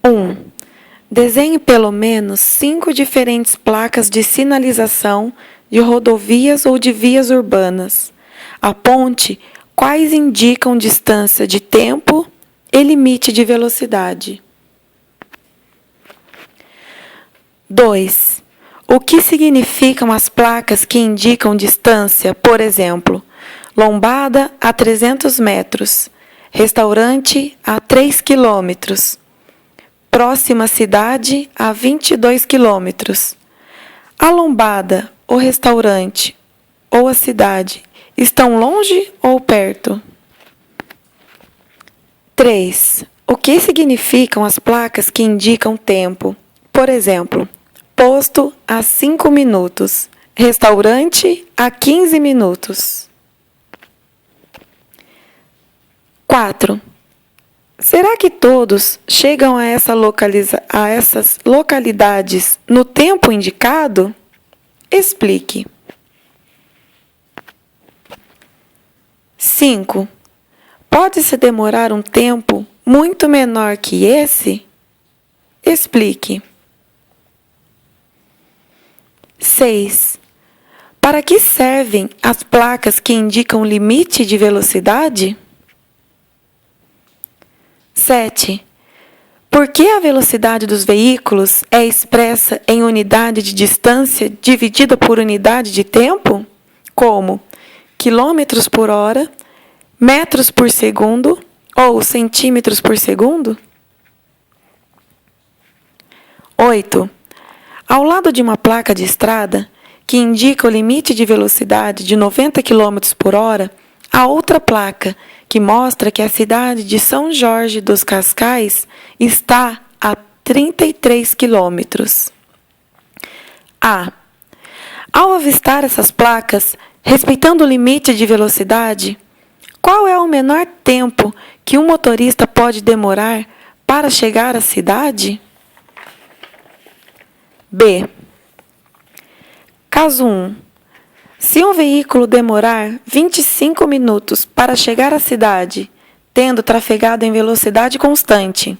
1. Desenhe pelo menos 5 diferentes placas de sinalização de rodovias ou de vias urbanas. Aponte quais indicam distância de tempo e limite de velocidade. 2. O que significam as placas que indicam distância, por exemplo, lombada a 300 metros, restaurante a 3 quilômetros, próxima cidade a 22 quilômetros. A lombada, o restaurante ou a cidade estão longe ou perto? 3. O que significam as placas que indicam tempo? Por exemplo, posto a 5 minutos, restaurante a 15 minutos. 4. Será que todos chegam a essas localidades no tempo indicado? Explique. 5. Pode-se demorar um tempo muito menor que esse? Explique. 6. Para que servem as placas que indicam limite de velocidade? 7. Por que a velocidade dos veículos é expressa em unidade de distância dividida por unidade de tempo, como quilômetros por hora, metros por segundo ou centímetros por segundo? 8. Ao lado de uma placa de estrada que indica o limite de velocidade de 90 km por hora, há outra placa que mostra que a cidade de São Jorge dos Cascais está a 33 quilômetros. A. Ao avistar essas placas, respeitando o limite de velocidade, qual é o menor tempo que um motorista pode demorar para chegar à cidade? B. Caso 1. Se um veículo demorar 25 minutos para chegar à cidade, tendo trafegado em velocidade constante,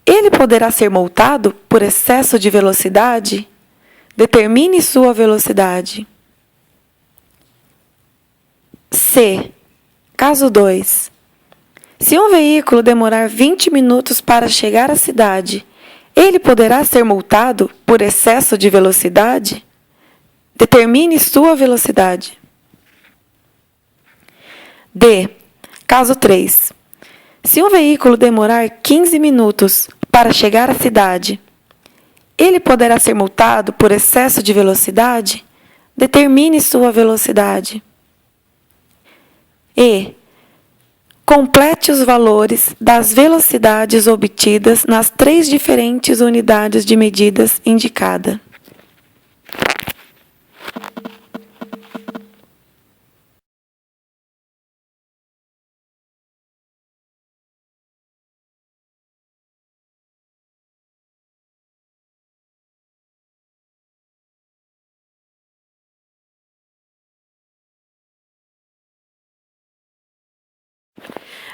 ele poderá ser multado por excesso de velocidade? Determine sua velocidade. C. Caso 2. Se um veículo demorar 20 minutos para chegar à cidade, ele poderá ser multado por excesso de velocidade? Determine sua velocidade. D. Caso 3. Se um veículo demorar 15 minutos para chegar à cidade, ele poderá ser multado por excesso de velocidade? Determine sua velocidade. E. Complete os valores das velocidades obtidas nas 3 diferentes unidades de medidas indicadas.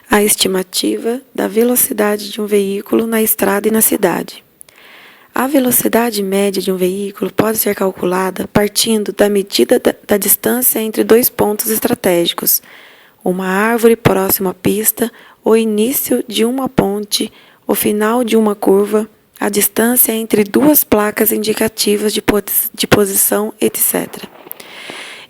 A estimativa da velocidade de um veículo na estrada e na cidade. A velocidade média de um veículo pode ser calculada partindo da medida da distância entre 2 pontos estratégicos, uma árvore próxima à pista, o início de uma ponte, o final de uma curva, a distância entre 2 placas indicativas de posição, etc.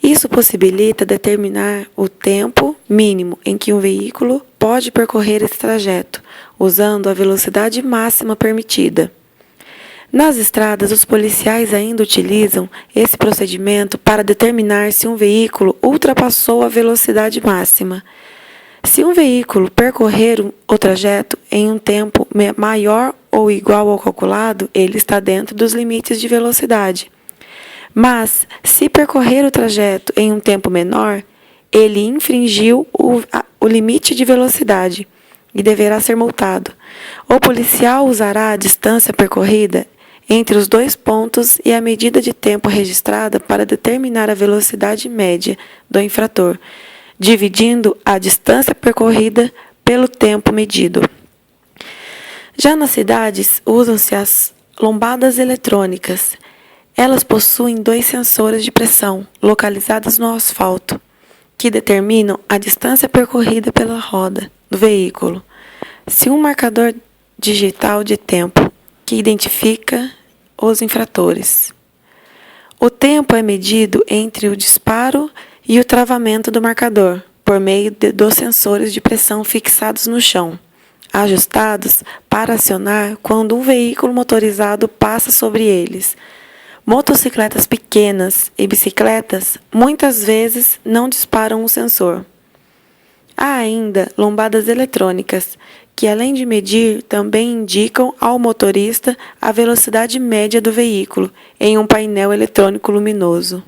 Isso possibilita determinar o tempo mínimo em que um veículo pode percorrer esse trajeto, usando a velocidade máxima permitida. Nas estradas, os policiais ainda utilizam esse procedimento para determinar se um veículo ultrapassou a velocidade máxima. Se um veículo percorrer o trajeto em um tempo maior ou igual ao calculado, ele está dentro dos limites de velocidade. Mas, se percorrer o trajeto em um tempo menor, ele infringiu o limite de velocidade e deverá ser multado. O policial usará a distância percorrida entre os 2 pontos e a medida de tempo registrada para determinar a velocidade média do infrator, dividindo a distância percorrida pelo tempo medido. Já nas cidades, usam-se as lombadas eletrônicas. Elas possuem 2 sensores de pressão localizados no asfalto, que determinam a distância percorrida pela roda do veículo. Se um marcador digital de tempo que identifica os infratores. O tempo é medido entre o disparo e o travamento do marcador, por meio dos sensores de pressão fixados no chão, ajustados para acionar quando um veículo motorizado passa sobre eles. Motocicletas pequenas e bicicletas muitas vezes não disparam o sensor. Há ainda lombadas eletrônicas, que além de medir, também indicam ao motorista a velocidade média do veículo em um painel eletrônico luminoso.